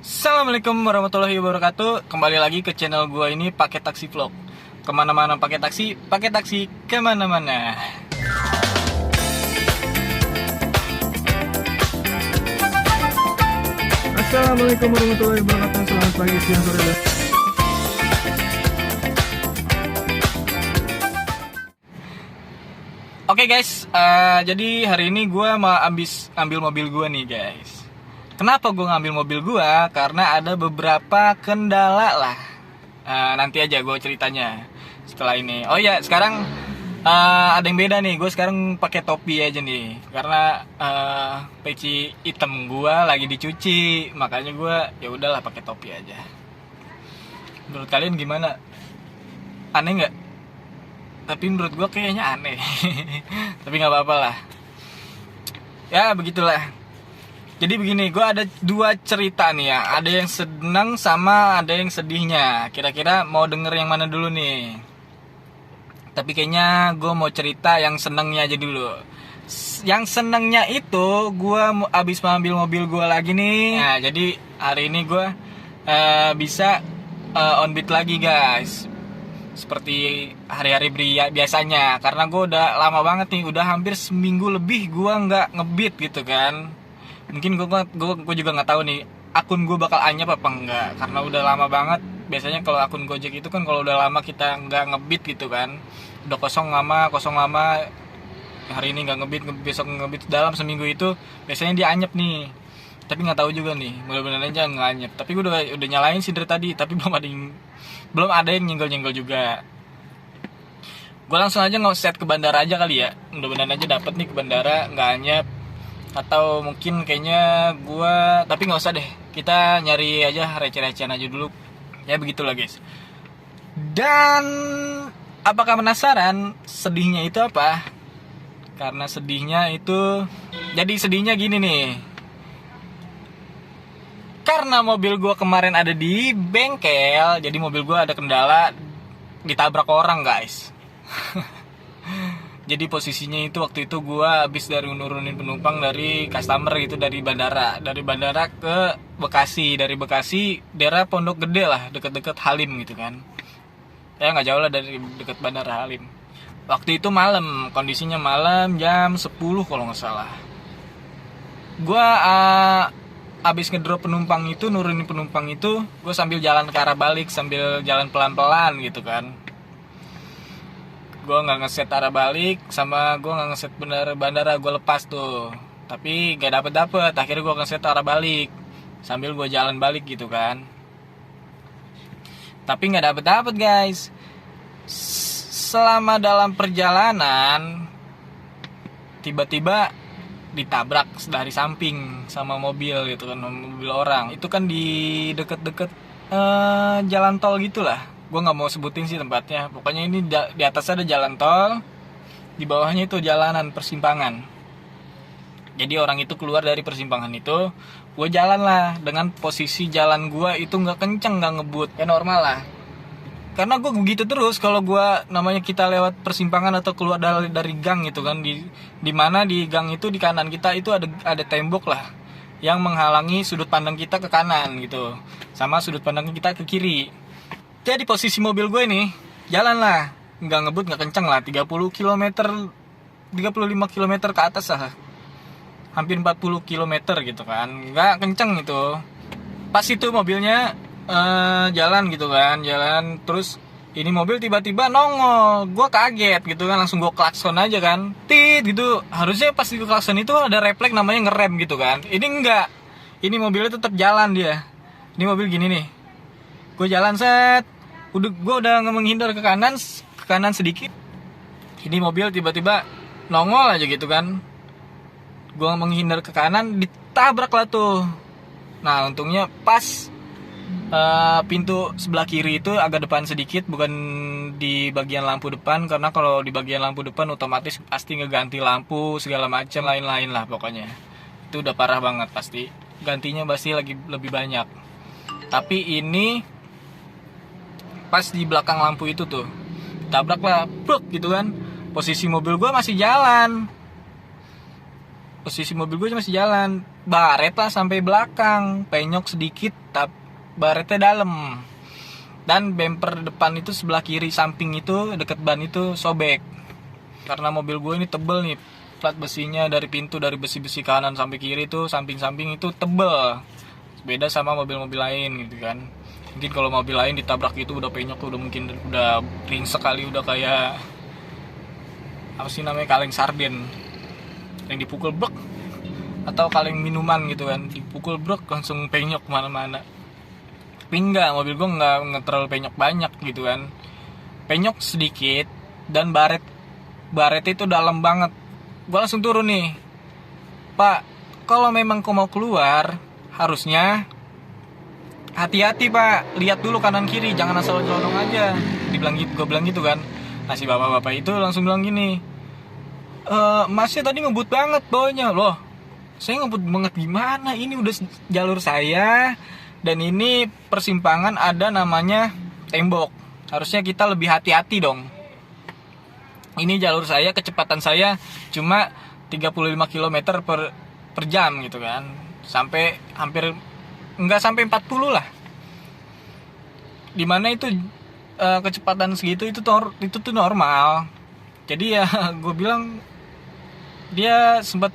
Assalamualaikum warahmatullahi wabarakatuh. Kembali lagi ke channel gua ini pakai taksi vlog. Kemana-mana pakai taksi kemana-mana. Assalamualaikum warahmatullahi wabarakatuh. Selamat pagi, siang, sore, dan Oke guys, jadi hari ini gua mau ambil mobil gua nih guys. Kenapa gue ngambil mobil gue? Karena ada beberapa kendala lah. Nanti aja gue ceritanya setelah ini. Oh ya, sekarang ada yang beda nih. Gue sekarang pakai topi aja nih. Karena peci hitam gue lagi dicuci, makanya gue ya udahlah pakai topi aja. Menurut kalian gimana? Aneh nggak? Tapi menurut gue kayaknya aneh. Tapi nggak apa-apa lah. Ya begitulah. Jadi begini, gue ada dua cerita nih ya. Ada yang senang sama ada yang sedihnya. Kira-kira mau denger yang mana dulu nih? Tapi kayaknya gue mau cerita yang senangnya aja dulu. Yang senangnya itu gue abis mengambil mobil gue lagi nih. Nah, jadi hari ini gue bisa on beat lagi guys. Seperti hari-hari biasanya. Karena gue udah lama banget nih. Udah hampir seminggu lebih gue nggak ngebeat gitu kan. Mungkin gue juga nggak tahu nih akun gue bakal anyap apa enggak, karena udah lama banget. Biasanya kalau akun Gojek itu kan kalau udah lama kita nggak ngebeat gitu kan, udah kosong lama, hari ini nggak ngebeat, besok ngebeat, dalam seminggu itu biasanya dia anyap nih. Tapi nggak tahu juga nih, mudah-mudahan aja nggak anyap. Tapi gue udah nyalain sih dari tadi, tapi belum ada yang nyenggol juga. Gue langsung aja nge-set ke bandara aja kali ya, mudah-mudahan aja dapet nih ke bandara nggak anyap. Atau mungkin kayaknya tapi nggak usah deh, kita nyari aja receh-recehan aja dulu ya, begitulah guys. Dan apakah penasaran sedihnya itu apa? Karena sedihnya itu, jadi sedihnya gini nih, karena mobil gue kemarin ada di bengkel, jadi mobil gue ada kendala, ditabrak orang guys. Jadi posisinya itu waktu itu gue habis dari nurunin penumpang dari customer gitu, dari bandara ke Bekasi, dari Bekasi daerah Pondok Gede lah, deket-deket Halim gitu kan. Ya nggak jauh lah dari deket bandara Halim. Waktu itu malam, kondisinya malam jam 10 kalau nggak salah. Gue habis ngedrop penumpang itu, nurunin penumpang itu, gue sambil jalan ke arah balik, sambil jalan pelan-pelan gitu kan. Gue nggak ngeset arah balik, sama gue nggak ngeset bandara, gue lepas tuh, tapi gak dapet. Akhirnya gue ngeset arah balik sambil gue jalan balik gitu kan, tapi nggak dapet guys. Selama dalam perjalanan tiba-tiba ditabrak dari samping sama mobil gitu kan, mobil orang. Itu kan di deket-deket jalan tol gitulah. Gue nggak mau sebutin sih tempatnya. Pokoknya ini di atas ada jalan tol, di bawahnya itu jalanan persimpangan. Jadi orang itu keluar dari persimpangan itu, gue jalan lah dengan posisi jalan gue itu nggak kenceng, nggak ngebut, ya normal lah. Karena gue begitu terus kalau gue, namanya kita lewat persimpangan atau keluar dari gang gitu kan, di mana di gang itu di kanan kita itu ada tembok lah yang menghalangi sudut pandang kita ke kanan gitu, sama sudut pandang kita ke kiri. Jadi posisi mobil gue nih jalan lah, nggak ngebut, nggak kenceng lah, 30 km 35 km ke atas lah, hampir 40 km gitu kan, nggak kenceng itu. Pas itu mobilnya jalan gitu kan, jalan terus ini mobil tiba-tiba nongol, gue kaget gitu kan, langsung gue klakson aja kan, tit gitu. Harusnya pas di klakson itu ada refleks namanya ngerem gitu kan, ini enggak, ini mobilnya tetap jalan dia. Ini mobil gini nih, gue jalan set, gue udah menghindar ke kanan sedikit, ini mobil tiba-tiba nongol aja gitu kan. Gue menghindar ke kanan, ditabrak lah tuh. Nah untungnya pas pintu sebelah kiri itu agak depan sedikit, bukan di bagian lampu depan, karena kalau di bagian lampu depan otomatis pasti ngeganti lampu segala macam lain-lain lah. Pokoknya itu udah parah banget, pasti gantinya pasti lagi lebih banyak. Tapi ini pas di belakang lampu itu tuh tabrak lah, bruk gitu kan. Posisi mobil gue masih jalan, baret lah sampai belakang, penyok sedikit tapi baretnya dalam. Dan bumper depan itu sebelah kiri samping itu deket ban itu sobek. Karena mobil gue ini tebel nih, plat besinya dari pintu, dari besi-besi kanan sampai kiri tuh samping-samping itu tebel. Beda sama mobil-mobil lain gitu kan. Mungkin kalau mobil lain ditabrak itu udah penyok tuh, udah mungkin udah ringsek kali, udah kayak apa sih namanya, kaleng sarden yang dipukul brek, atau kaleng minuman gitu kan, dipukul brek langsung penyok mana-mana. Tapi enggak, mobil gue enggak terlalu penyok banyak gitu kan, penyok sedikit dan baret itu dalam banget. Gue langsung turun nih, Pak, kalau memang kau mau keluar harusnya hati-hati Pak, lihat dulu kanan kiri, jangan asal nyelonong aja. Dibilang gitu, gue bilang gitu kan. Nah si bapak-bapak itu langsung bilang gini, Masnya tadi ngebut banget bawanya. Loh, saya ngebut banget gimana, ini udah jalur saya dan ini persimpangan ada namanya tembok, harusnya kita lebih hati-hati dong. Ini jalur saya, kecepatan saya cuma 35 km per jam gitu kan, sampai hampir nggak sampai 40 lah, dimana itu kecepatan segitu itu tuh normal. Jadi ya gue bilang, dia sempat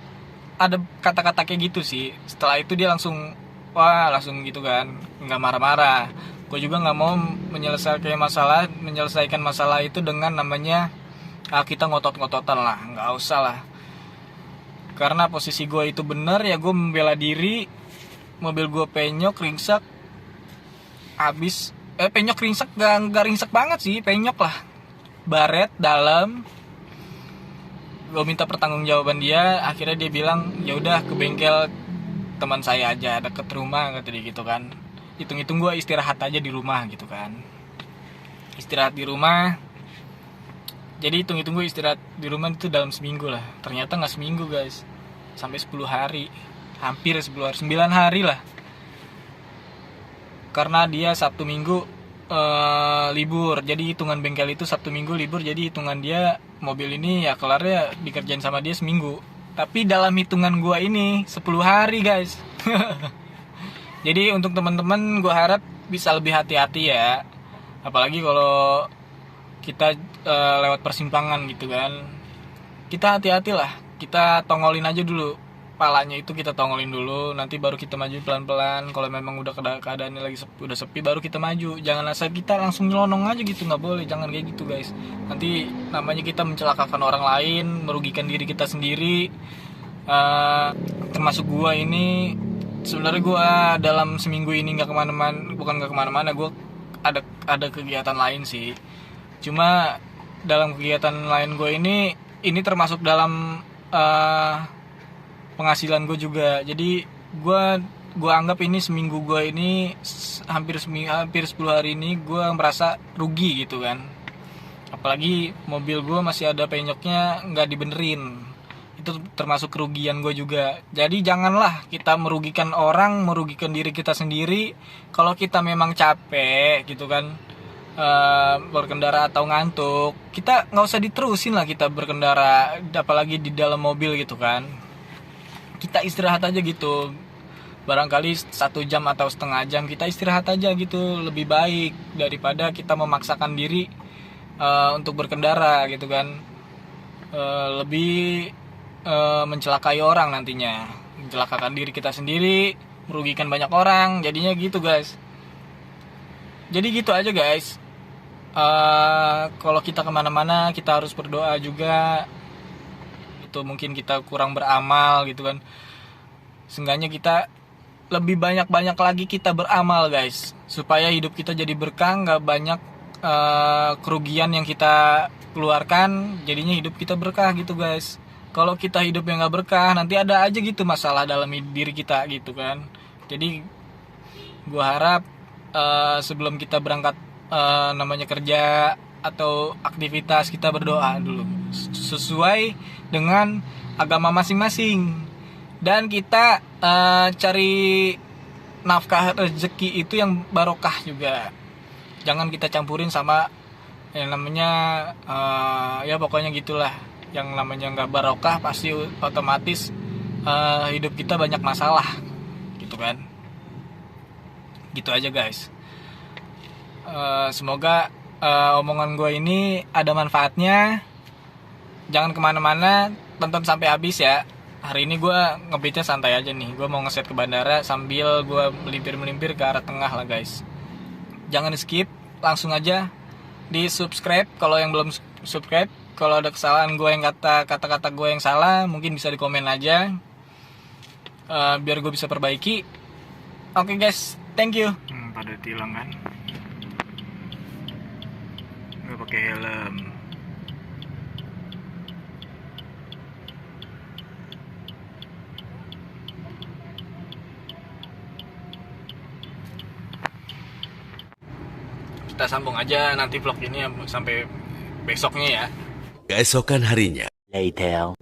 ada kata-kata kayak gitu sih. Setelah itu dia langsung gitu kan, nggak marah-marah. Gue juga nggak mau menyelesaikan masalah itu dengan namanya kita ngotot-ngototan lah, nggak usah lah. Karena posisi gue itu benar, ya gue membela diri. Mobil gue penyok ringsek, penyok ringsek, nggak ringsek banget sih, penyok lah, baret dalam. Gue minta pertanggungjawaban dia, akhirnya dia bilang ya udah ke bengkel teman saya aja deket rumah, kata dia gitu kan. Hitung-hitung gue istirahat aja di rumah gitu kan, istirahat di rumah. Jadi hitung-hitung gue istirahat di rumah itu dalam seminggu lah. Ternyata nggak seminggu guys, sampai 10 hari, hampir 10 hari, 9 hari lah. Karena dia Sabtu Minggu libur, jadi hitungan bengkel itu Sabtu Minggu libur, jadi hitungan dia mobil ini ya kelarnya dikerjain sama dia seminggu. Tapi dalam hitungan gue ini 10 hari guys. Jadi untuk teman-teman gue harap bisa lebih hati-hati ya, apalagi kalau kita lewat persimpangan gitu kan. Kita hati-hatilah, kita tongolin aja dulu, palanya itu kita tongolin dulu, nanti baru kita maju pelan-pelan. Kalau memang udah keadaannya lagi udah sepi, baru kita maju. Jangan asal kita langsung nyelonong aja gitu, nggak boleh, jangan kayak gitu guys. Nanti namanya kita mencelakakan orang lain, merugikan diri kita sendiri. Termasuk gua ini, sebenarnya gua dalam seminggu ini nggak kemana-mana, gua ada kegiatan lain sih. Cuma dalam kegiatan lain gue ini termasuk dalam penghasilan gue juga. Jadi gue anggap ini seminggu gue ini hampir 10 hari ini gue merasa rugi gitu kan. Apalagi mobil gue masih ada penyoknya nggak dibenerin, itu termasuk kerugian gue juga. Jadi janganlah kita merugikan orang, merugikan diri kita sendiri. Kalau kita memang capek gitu kan, berkendara atau ngantuk, kita nggak usah diterusin lah kita berkendara, apalagi di dalam mobil gitu kan. Kita istirahat aja gitu, barangkali 1 jam atau setengah jam kita istirahat aja gitu, lebih baik daripada kita memaksakan diri untuk berkendara gitu kan. Lebih mencelakai orang nantinya, mencelakakan diri kita sendiri, merugikan banyak orang, jadinya gitu guys. Jadi gitu aja guys. Kalau kita kemana-mana kita harus berdoa juga. Itu mungkin kita kurang beramal gitu kan. Seenggaknya kita lebih banyak lagi kita beramal guys, supaya hidup kita jadi berkah, nggak banyak kerugian yang kita keluarkan, jadinya hidup kita berkah gitu guys. Kalau kita hidup yang nggak berkah, nanti ada aja gitu masalah dalam diri kita gitu kan. Jadi gua harap sebelum kita berangkat namanya kerja atau aktivitas, kita berdoa dulu sesuai dengan agama masing-masing, dan kita cari nafkah rezeki itu yang barokah juga. Jangan kita campurin sama yang namanya ya pokoknya gitulah, yang namanya nggak barokah pasti otomatis hidup kita banyak masalah gitu kan. Gitu aja guys. Semoga omongan gue ini ada manfaatnya. Jangan kemana-mana, tonton sampai habis ya. Hari ini gue ngebeatnya santai aja nih. Gue mau ngeset ke bandara sambil gue melimpir-melimpir ke arah tengah lah guys. Jangan di skip, langsung aja di subscribe kalau yang belum subscribe. Kalau ada kesalahan gue yang kata-kata gue yang salah, mungkin bisa di komen aja, biar gue bisa perbaiki. Oke guys, thank you. Pada tilang kan, nggak pakai helm. Kita sambung aja nanti vlog ini sampai besoknya ya. Keesokan harinya. Later.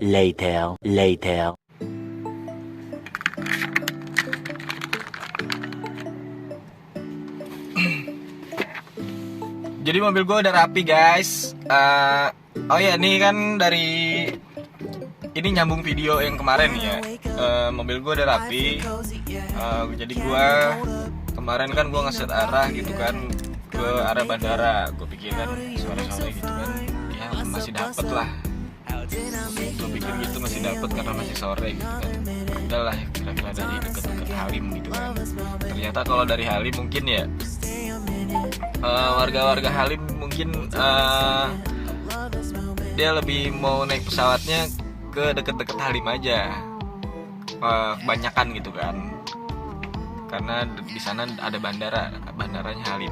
Jadi mobil gue udah rapi guys. Oh ya, ini kan dari ini nyambung video yang kemarin ya. Mobil gue udah rapi. Jadi gue kemarin kan gue ngeset arah gitu kan ke arah bandara. Gue pikir kan sore-sore gitu kan, ya masih dapet lah. Gue pikir gitu masih dapet karena masih sore gitu kan. Udahlah, kira-kira dari deket-deket Halim gitu kan. Ternyata kalau dari Halim mungkin ya warga-warga Halim mungkin dia lebih mau naik pesawatnya ke deket-deket Halim aja, kebanyakan gitu kan, karena di sana ada bandaranya Halim.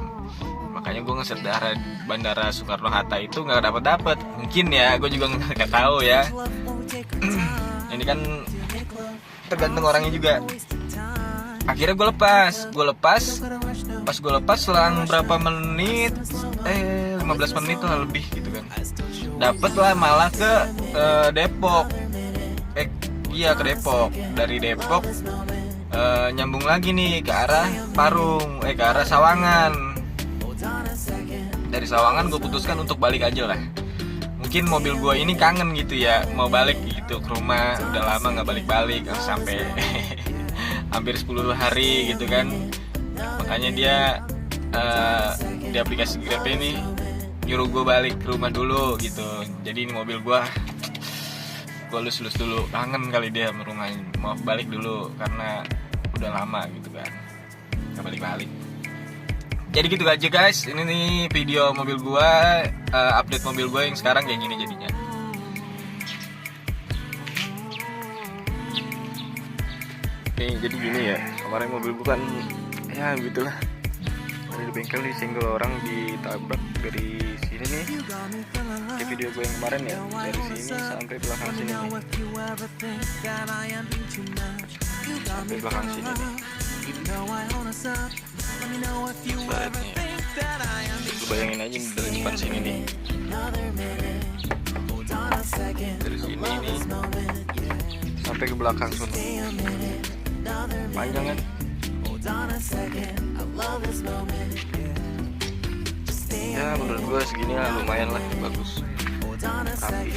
Makanya gue ngeset arah bandara Soekarno Hatta itu nggak dapet. Mungkin ya, gue juga nggak tahu ya. Ini kan tergantung orangnya juga. Akhirnya gue lepas. Pas gue lepas selang berapa menit, 15 menit lah lebih gitu kan. Dapet lah malah ke Depok. Iya ke Depok. Dari Depok nyambung lagi nih ke arah Parung, ke arah Sawangan. Dari Sawangan gue putuskan untuk balik aja lah. Mungkin mobil gue ini kangen gitu ya, mau balik gitu ke rumah. Udah lama nggak balik-balik sampai hampir 10 hari gitu kan. Makanya dia di aplikasi Grab ini nyuruh gue balik ke rumah dulu gitu. Jadi ini mobil gue lus dulu, kangen kali dia sama rumahnya, mau balik dulu karena udah lama gitu kan nggak balik. Jadi gitu aja guys, ini nih video mobil gue, update mobil gue yang sekarang kayak gini jadinya. Oke, jadi gini ya, kemarin mobil gue kan ya begitulah, ada di bengkel disenggol orang, ditabrak dari sini nih. Kayak video gue yang kemarin ya, dari sini sampai belakang sini nih. Sampai belakang sini nih. Baretnya ya. Lu bayangin aja dari depan sini nih. Dari sini nih sampai ke belakang sana. Panjang kan? Ya menurut gue segini lah, lumayan lah, bagus, rapi.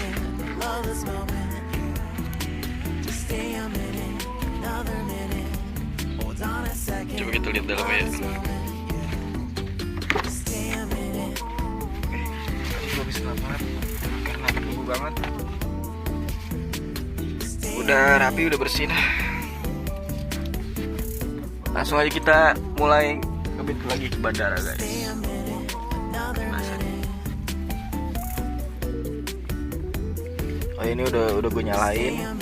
Coba kita lihat dalamnya ya. Gue habis banget karena nunggu banget. Udah rapi, udah bersih dah. Langsung aja kita mulai ngebit lagi ke bandara guys. Oh ini udah gue nyalain.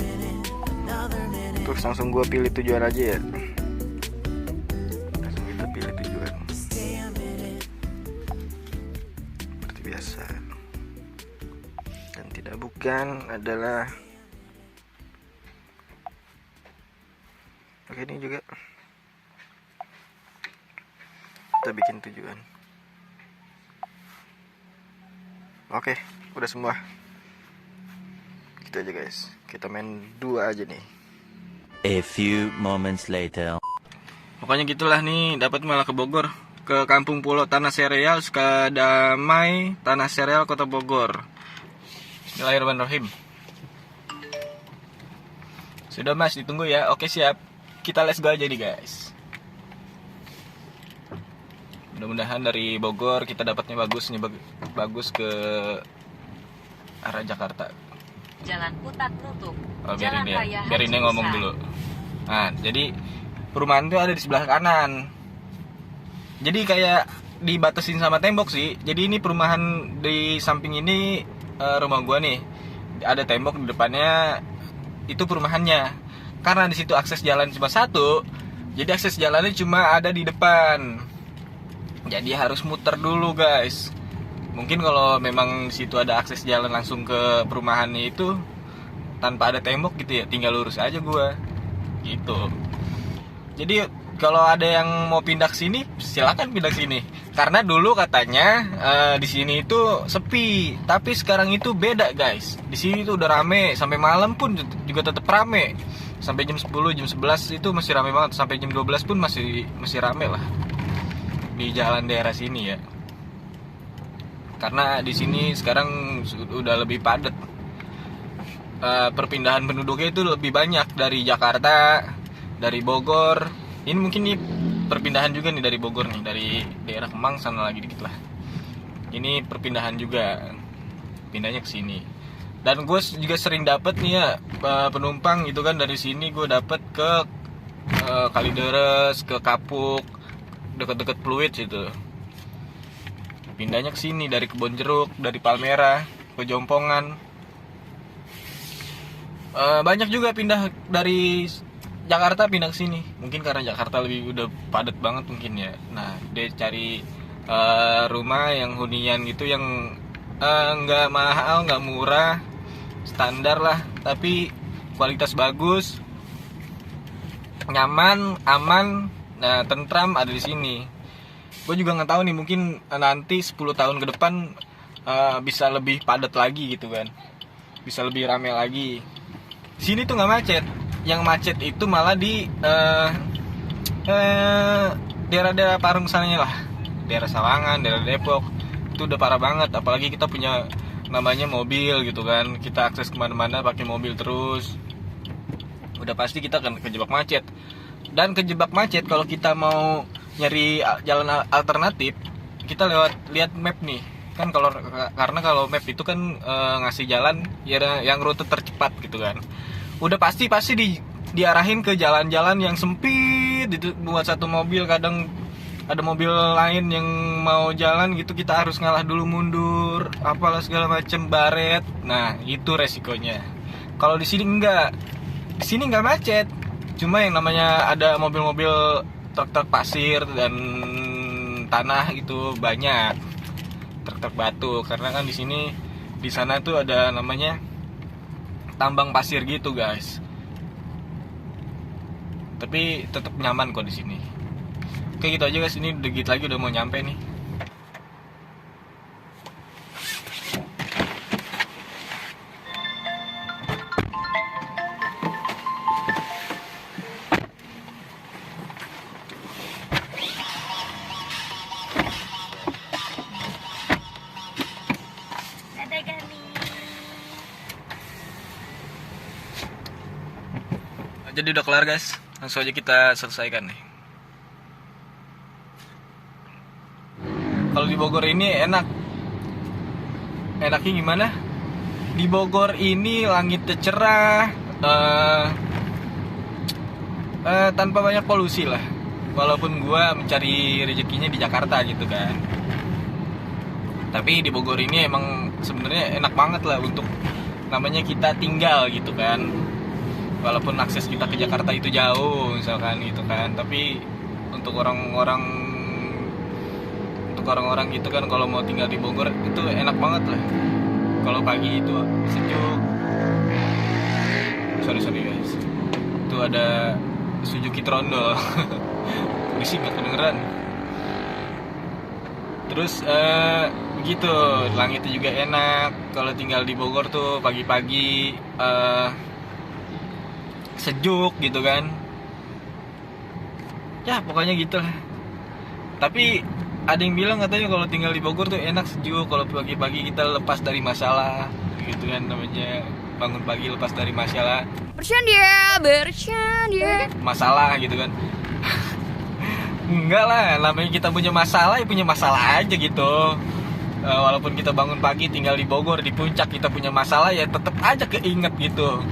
Terus langsung gue pilih tujuan aja ya. Langsung kita pilih tujuan. Seperti biasa. Dan tidak bukan adalah. Oke, ini juga kita bikin tujuan. Oke, udah semua. Gitu aja guys. Kita main 2 aja nih. A few moments later. Pokoknya gitulah nih, dapat malah ke Bogor, ke Kampung Pulau Tanah Sereal, Sukadamai, Tanah Sereal, Kota Bogor. Bismillahirrahmanirrahim. Sudah Mas, ditunggu ya. Oke siap. Kita let's go aja nih guys. Mudah-mudahan dari Bogor kita dapatnya bagus nih, bagus ke arah Jakarta. Jalan Putat tutup. Oh, biarin Jalan dia. Raya Biarin dia Haji ngomong Usai. dulu. Nah, jadi perumahan itu ada di sebelah kanan. Jadi kayak dibatasin sama tembok sih. Jadi ini perumahan di samping ini rumah gua nih. Ada tembok di depannya, itu perumahannya. Karena di situ akses jalan cuma satu, jadi akses jalannya cuma ada di depan. Jadi harus muter dulu guys. Mungkin kalau memang situ ada akses jalan langsung ke perumahannya itu tanpa ada tembok gitu ya, tinggal lurus aja gua. Gitu. Jadi kalau ada yang mau pindah ke sini, silakan pindah ke sini. Karena dulu katanya di sini itu sepi, tapi sekarang itu beda guys. Di sini tuh udah rame, sampai malam pun juga tetap rame. Sampai jam 10, jam 11 itu masih rame banget. Sampai jam 12 pun masih rame lah di jalan daerah sini ya. Karena di sini sekarang udah lebih padat. Perpindahan penduduknya itu lebih banyak dari Jakarta, dari Bogor. Ini mungkin nih perpindahan juga nih dari Bogor nih, dari daerah Kemang sana lagi dikit lah. Ini perpindahan juga, pindahnya ke sini. Dan gue juga sering dapet nih ya penumpang gitu kan, dari sini gue dapet ke Kalideres, ke Kapuk, deket-deket Pluit gitu. Pindahnya ke sini dari Kebonjeruk, dari Palmerah ke Jompongan. Banyak juga pindah dari Jakarta pindah ke sini. Mungkin karena Jakarta lebih udah padat banget mungkin ya. Nah, dia cari rumah yang hunian gitu, yang nggak mahal, nggak murah, standar lah, tapi kualitas bagus, nyaman, aman, nah tentram ada di sini. Gue juga nggak tahu nih, mungkin nanti 10 tahun ke depan bisa lebih padat lagi gitu kan, bisa lebih ramai lagi. Sini tuh nggak macet, yang macet itu malah di daerah-daerah Parung sananya lah, daerah Sawangan, daerah Depok. Itu udah parah banget, apalagi kita punya namanya mobil gitu kan, kita akses kemana-mana pakai mobil terus, udah pasti kita akan kejebak macet. Dan kejebak macet kalau kita mau nyari jalan alternatif, kita lihat map nih kan. Karena kalau map itu kan ngasih jalan ya yang rute tercepat gitu kan, udah pasti diarahin ke jalan-jalan yang sempit itu buat satu mobil. Kadang ada mobil lain yang mau jalan gitu, kita harus ngalah dulu, mundur, apalah segala macem, baret. Nah, itu resikonya. Kalau di sini enggak. Di sini enggak macet. Cuma yang namanya ada mobil-mobil truk-truk pasir dan tanah itu banyak. Truk-truk batu, karena kan di sini, di sana tuh ada namanya tambang pasir gitu, guys. Tapi tetap nyaman kok di sini. Oke, gitu aja guys, ini dikit lagi udah mau nyampe nih. Dadah Gani. Jadi udah kelar guys, langsung aja kita selesaikan nih. Kalau di Bogor ini enaknya gimana? Di Bogor ini langitnya cerah, tanpa banyak polusi lah. Walaupun gua mencari rezekinya di Jakarta gitu kan, tapi di Bogor ini emang sebenarnya enak banget lah untuk namanya kita tinggal gitu kan. Walaupun akses kita ke Jakarta itu jauh misalkan gitu kan, tapi untuk orang-orang gitu kan, kalau mau tinggal di Bogor itu enak banget lah. Kalau pagi itu sejuk. Sorry guys, itu ada Suzuki Trondol. Berisik gak kedengeran. Terus begitu, langitnya juga enak. Kalau tinggal di Bogor tuh pagi-pagi sejuk gitu kan. Ya pokoknya gitu lah. Tapi ada yang bilang katanya kalau tinggal di Bogor tuh enak, sejuk, kalau pagi-pagi kita lepas dari masalah gitu kan, namanya bangun pagi lepas dari masalah bercanda. gitu kan. Enggak lah, namanya kita punya masalah ya punya masalah aja gitu. Walaupun kita bangun pagi tinggal di Bogor, di puncak, kita punya masalah ya tetap aja keinget gitu.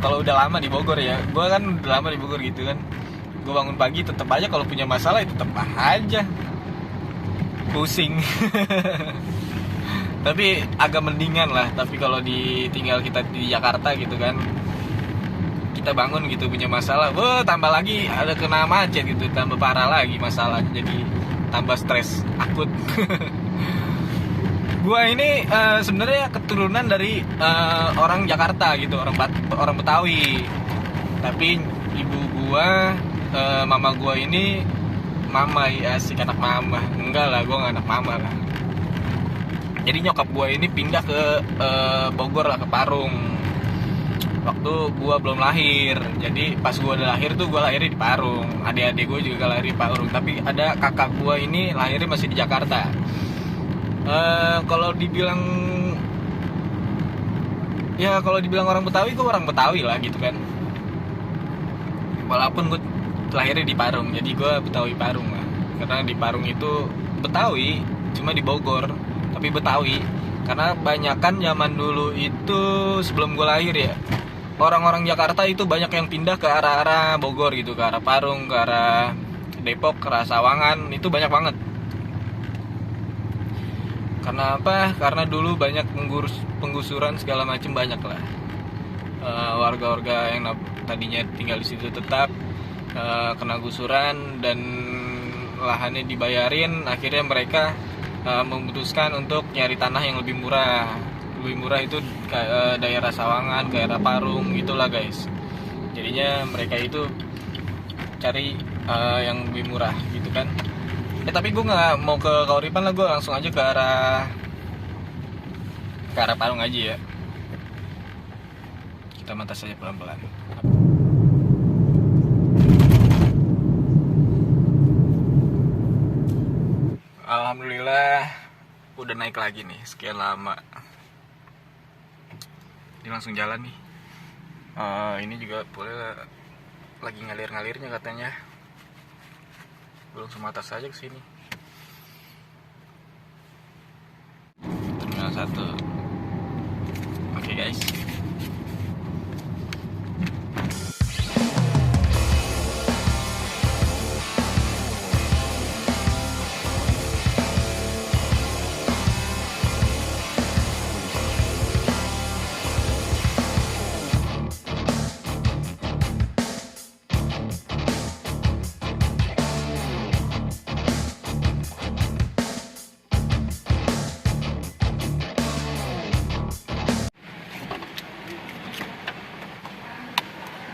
Kalau udah lama di Bogor ya, gue kan udah lama di Bogor gitu kan, gue bangun pagi tetap aja kalau punya masalah ya tetap aja pusing. Tapi agak mendingan lah. Tapi kalau tinggal kita di Jakarta gitu kan, kita bangun gitu punya masalah, tambah lagi ada kena macet gitu, tambah parah lagi masalah, jadi tambah stres akut. Gua ini sebenarnya keturunan dari orang Jakarta gitu, orang Betawi. Tapi ibu gua, mama gua ini mama ya, asik anak mama. Enggak lah, gua nggak anak mama lah. Jadi nyokap gua ini pindah ke Bogor lah, ke Parung. Waktu gua belum lahir. Jadi pas gua udah lahir tuh gua lahirnya di Parung. Adik-adik gua juga lahir di Parung. Tapi ada kakak gua ini lahirnya masih di Jakarta. Kalau dibilang orang Betawi, gua orang Betawi lah gitu kan. Walaupun gua lahirnya di Parung, jadi gua Betawi Parung lah. Karena di Parung itu Betawi, cuma di Bogor tapi Betawi. Karena banyakan zaman dulu itu sebelum gua lahir ya, orang-orang Jakarta itu banyak yang pindah ke arah-arah Bogor gitu, ke arah Parung, ke arah Depok, ke arah Sawangan, itu banyak banget. Karena apa? Karena dulu banyak penggusuran segala macam, banyak lah. Warga-warga yang tadinya tinggal di situ tetap kena gusuran dan lahannya dibayarin, akhirnya mereka memutuskan untuk nyari tanah yang lebih murah. Lebih murah itu ke daerah Sawangan, ke daerah Parung gitulah guys. Jadinya mereka itu cari yang lebih murah gitu kan. Tapi gue nggak mau ke Kauripan lah, gue langsung aja ke arah Parung aja ya. Kita mantas saja pelan-pelan. Alhamdulillah udah naik lagi nih, sekian lama. Ini langsung jalan nih. Ini juga boleh lagi ngalir-ngalirnya katanya. Belum semata saja ke sini. Terminal 1. Oke guys.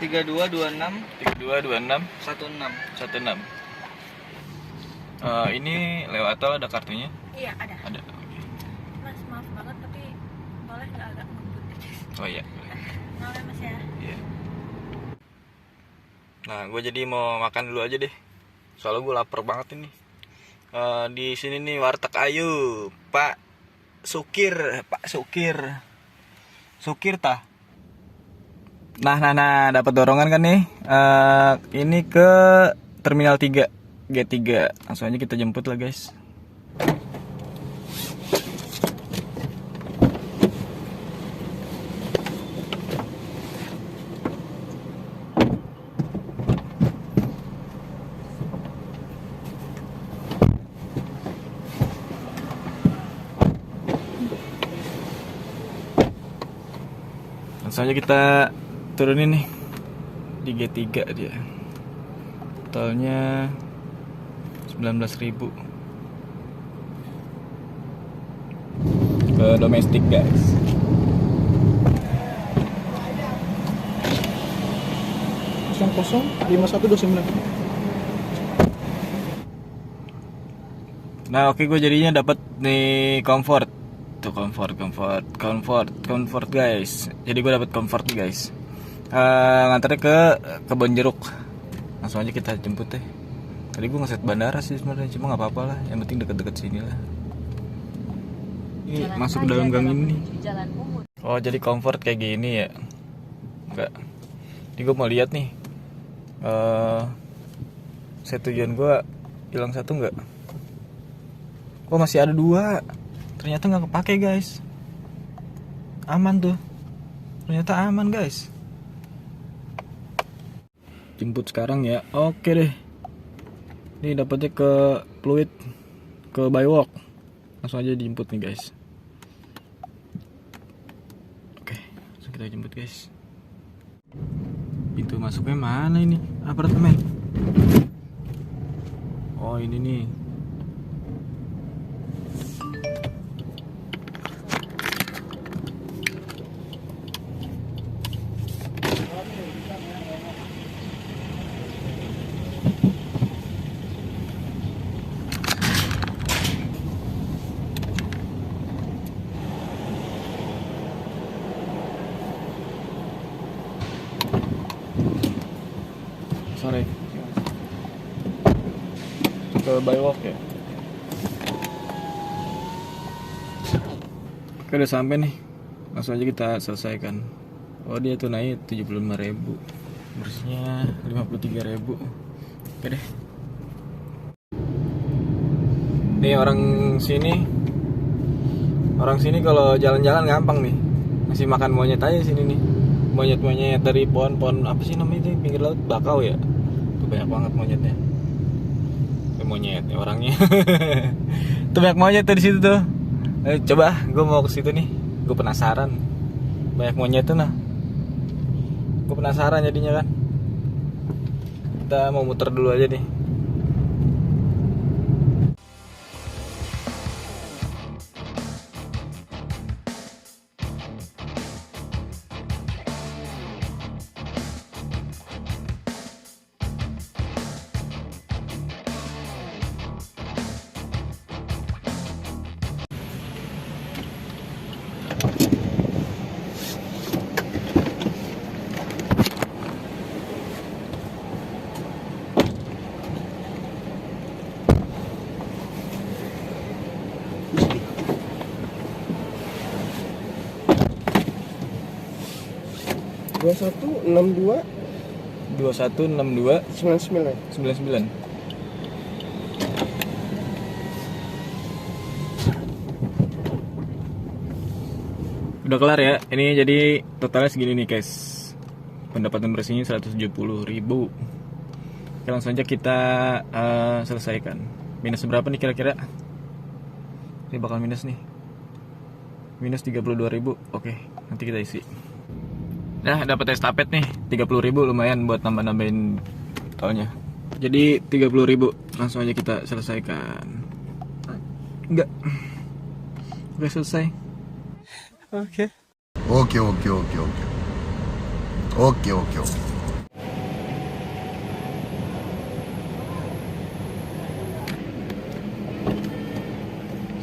Tiga dua dua enam 3226 16. 16. Ini lewat tol ada kartunya? Iya ada. Ada. Oke. Mas maaf banget tapi boleh nggak agak ngebut dikit? Oh iya. Maaf ya mas ya. Iya. Nah, gue jadi mau makan dulu aja deh. Soalnya gue lapar banget ini. Di sini nih Warteg Ayu, Pak Sukir tah. Nah, dapat dorongan kan nih. Ini ke Terminal 3, G3. Langsung aja kita jemput lah, guys. Langsung aja kita turunin nih di G3 dia. Tolnya 19.000 ke domestik guys. Kosong 5129. Nah oke, gue jadinya dapat nih comfort tuh, comfort guys. Jadi gue dapat comfort nih guys. Nganternya ke Kebon Jeruk. Langsung aja kita jemput deh. Tadi gue ngeset bandara sih sebenarnya, cuma nggak apa-apa lah. Yang penting deket-deket sini lah. Ini Jalan masuk ke raya dalam gang dalam ini. menuju Jalan Umum. Oh, jadi comfort kayak gini ya? Enggak. Ini gue mau lihat nih. Set tujuan gue hilang satu nggak? Oh, masih ada 2. Ternyata nggak kepake guys. Aman tuh. Ternyata aman guys. Jemput sekarang ya. Oke deh. Ini dapetnya ke Fluid, ke Bywalk. Langsung aja dijemput nih guys. Oke, langsung kita jemput guys. Pintu masuknya mana ini? Apartemen. Oh, ini nih. Sorry. Ke Bywalk ya. Oke, udah sampai nih. Langsung aja kita selesaikan. Oh, dia tuh naik 75.000. Bersihnya 53.000. Oke deh. Nih orang sini kalau jalan-jalan gampang nih. Masih makan monyet aja sini nih. Monyet-monyet dari pohon-pohon apa sih namanya itu pinggir laut, bakau ya. Tuh banyak banget monyetnya. Monyetnya orangnya. Tuh banyak monyet tuh di situ tuh. Coba, gue mau ke situ nih. Gue penasaran. Banyak monyet tuh nah. Gue penasaran jadinya kan. Kita mau muter dulu aja nih. Dua satu enam dua 2162 99. 99. Udah kelar ya. Ini jadi totalnya segini nih guys. Pendapatan bersihnya 170.000. Oke, langsung aja kita selesaikan. Minus berapa nih kira-kira? Ini bakal minus nih. Minus 32.000. Oke, nanti kita isi. Nah, dapat estafet nih 30.000, lumayan buat nambah-nambahin tolnya. Jadi 30.000, langsung aja kita selesaikan. Enggak selesai. Oke. Oke.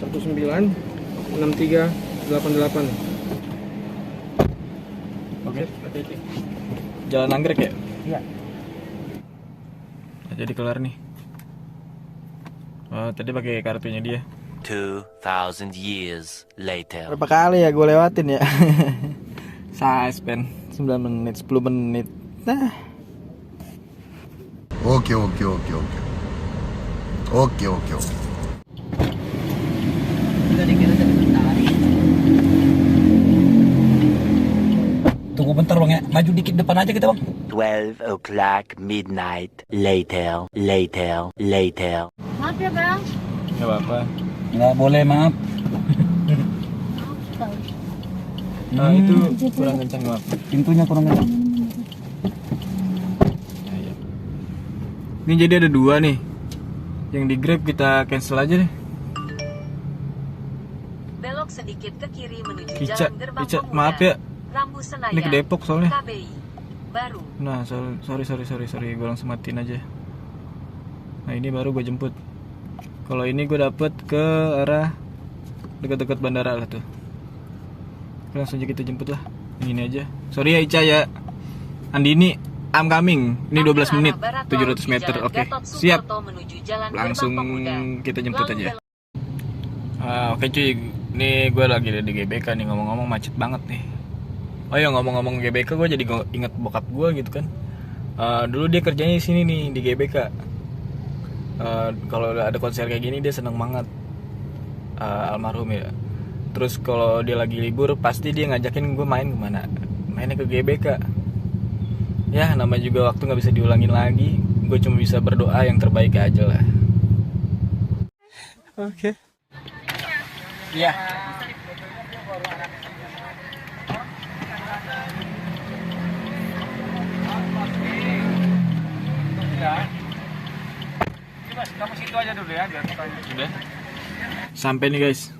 Satu 9 63 88. Oke. Jalan Anggrek ya? Iya. Nah, jadi kelar nih. Oh, tadi pakai kartunya dia. 2,000 years later. Berapa kali ya gue lewatin ya? Saya spend 9 menit, 10 menit. Nah. Oke. Tunggu bentar bang ya, maju dikit depan aja kita bang. 12 o'clock midnight later. Maaf ya bang. Gak apa-apa. Nggak boleh, maaf. Nah itu kurang kencang maaf. Pintunya kurang kencang. Ya. Ini jadi ada 2 nih. Yang di Grab kita cancel aja deh. Belok sedikit ke kiri menuju Ica, Jalan Gerbang Ica, Pemuda. maaf ya. Rambu Senayan. Ini ke Depok soalnya. KBI. Baru. Nah, sorry, gue langsung matiin aja. Nah, ini baru gue jemput. Kalau ini gue dapet ke arah dekat-dekat bandara lah tuh. Langsung aja kita jemput lah. Ini aja. Sorry ya Ica ya. Andini, I'm coming. Ini 12 menit, 700 meter. Oke, siap. Langsung kita jemput aja. Oke cuy, Nih gue lagi di GBK nih, ngomong-ngomong macet banget nih. Oh ya, ngomong-ngomong GBK, gue jadi inget bokap gue gitu kan. Dulu dia kerjanya di sini nih di GBK. Kalau ada konser kayak gini dia seneng banget. Almarhum ya. Terus kalau dia lagi libur pasti dia ngajakin gue main kemana? Mainnya ke GBK. Ya namanya juga waktu nggak bisa diulangin lagi. Gue cuma bisa berdoa yang terbaik aja lah. Oke. Iya. Kamu situ aja dulu ya biar tanya. Udah. Sampai nih guys.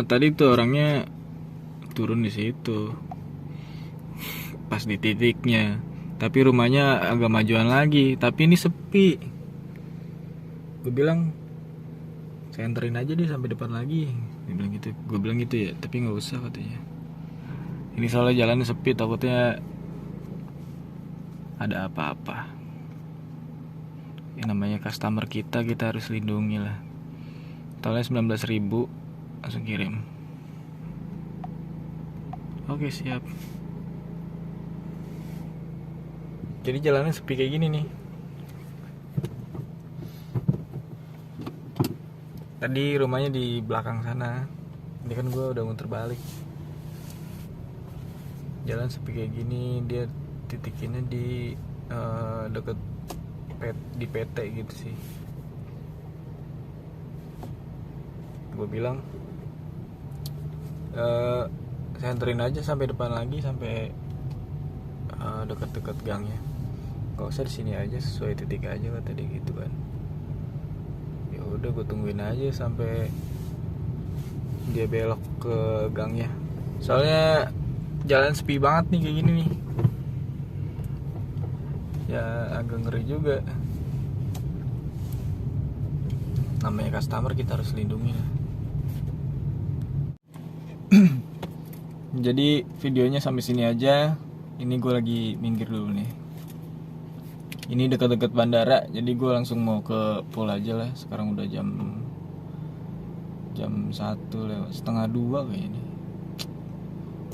Tadi tuh orangnya turun di situ. Pas di titiknya. Tapi rumahnya agak majuan lagi. Tapi ini sepi. Gue bilang, saya anterin aja deh sampai depan lagi. Dia bilang gitu. Gue bilang gitu ya. Tapi nggak usah katanya. Ini soalnya jalannya sepi. Takutnya ada apa-apa. Yang namanya customer kita harus lindungi lah. Totalnya 19.000, langsung kirim. Oke, siap. Jadi jalannya sepi kayak gini nih. Tadi rumahnya di belakang sana. Ini kan gue udah muter balik. Jalan sepi kayak gini, dia titikinnya di deket di PT gitu sih. Gue bilang saya anterin aja sampai depan lagi, sampai deket-deket gangnya. Gak usah di sini aja, sesuai titik aja kata dia gitu kan. Ya udah, gue tungguin aja sampai dia belok ke gangnya. Soalnya jalan sepi banget nih kayak gini nih. Ya agak ngeri juga. Namanya customer kita harus lindungi. Jadi videonya sampai sini aja. Ini gue lagi minggir dulu nih. Ini dekat-dekat bandara, jadi gue langsung mau ke pool aja lah. Sekarang udah jam 1:30 kayaknya.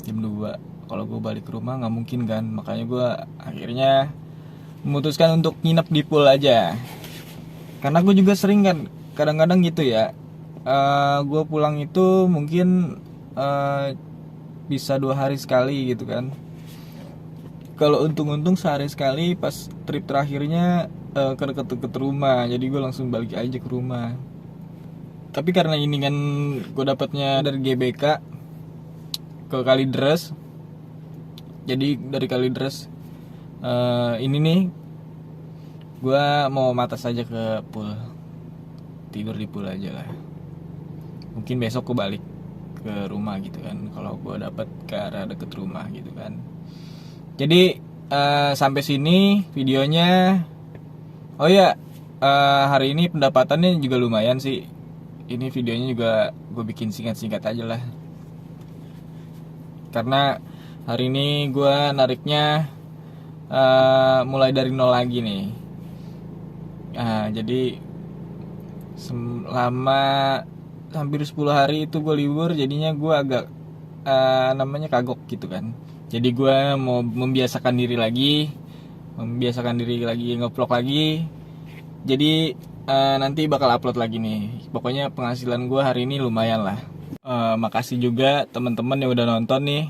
Jam 2. Kalau gue balik ke rumah nggak mungkin kan. Makanya gue akhirnya memutuskan untuk nginep di pool aja. Karena gue juga sering kan kadang-kadang gitu ya. Gue pulang itu mungkin bisa 2 hari sekali gitu kan. Kalau untung-untung sehari sekali, pas trip terakhirnya ke deket-deket rumah. Jadi gue langsung balik aja ke rumah. Tapi karena ini kan gue dapatnya dari GBK ke Kalideres. Jadi dari Kalideres ini nih gue mau matas aja ke pool, tidur di pool aja lah. Mungkin besok gue balik ke rumah gitu kan, kalau gue dapat ke arah deket rumah gitu kan. Jadi sampai sini videonya. Oh ya, hari ini pendapatannya juga lumayan sih. Ini videonya juga gue bikin singkat-singkat aja lah, karena hari ini gue nariknya mulai dari nol lagi nih. Jadi selama hampir 10 hari itu gue libur, jadinya gue agak namanya kagok gitu kan. Jadi gue mau membiasakan diri lagi nge-vlog lagi. Jadi nanti bakal upload lagi nih. Pokoknya penghasilan gue hari ini lumayan lah. Makasih juga teman-teman yang udah nonton nih.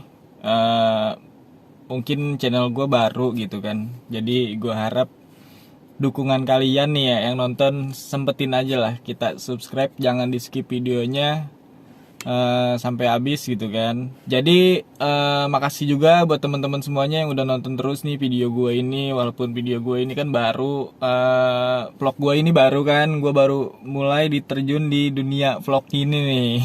Mungkin channel gue baru gitu kan. Jadi gue harap dukungan kalian nih ya yang nonton, sempetin aja lah kita subscribe, jangan di skip videonya sampai habis gitu kan. Jadi makasih juga buat teman-teman semuanya yang udah nonton terus nih video gue ini. Walaupun video gue ini kan baru, vlog gue ini baru kan, gue baru mulai diterjun di dunia vlog ini nih.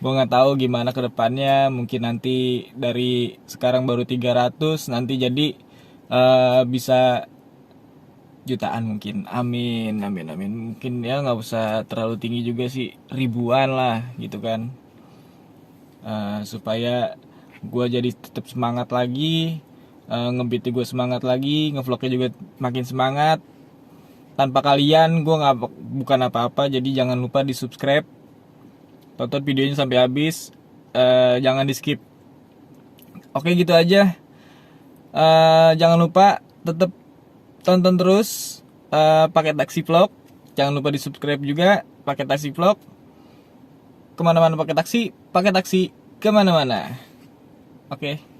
Gue nggak tahu gimana ke depannya, mungkin nanti dari sekarang baru 300, nanti jadi bisa jutaan mungkin. Amin. Mungkin ya nggak usah terlalu tinggi juga sih, ribuan lah gitu kan. Supaya gue jadi tetap semangat lagi, nge-beatnya gue semangat lagi, nge-vlognya juga makin semangat. Tanpa kalian gue bukan apa-apa. Jadi jangan lupa di subscribe, Tonton videonya sampai habis, jangan di skip. Oke, gitu aja. Jangan lupa tetap tonton terus pakai taksi vlog. Jangan lupa di subscribe juga pakai taksi vlog. Kemana-mana pakai taksi kemana-mana. Oke.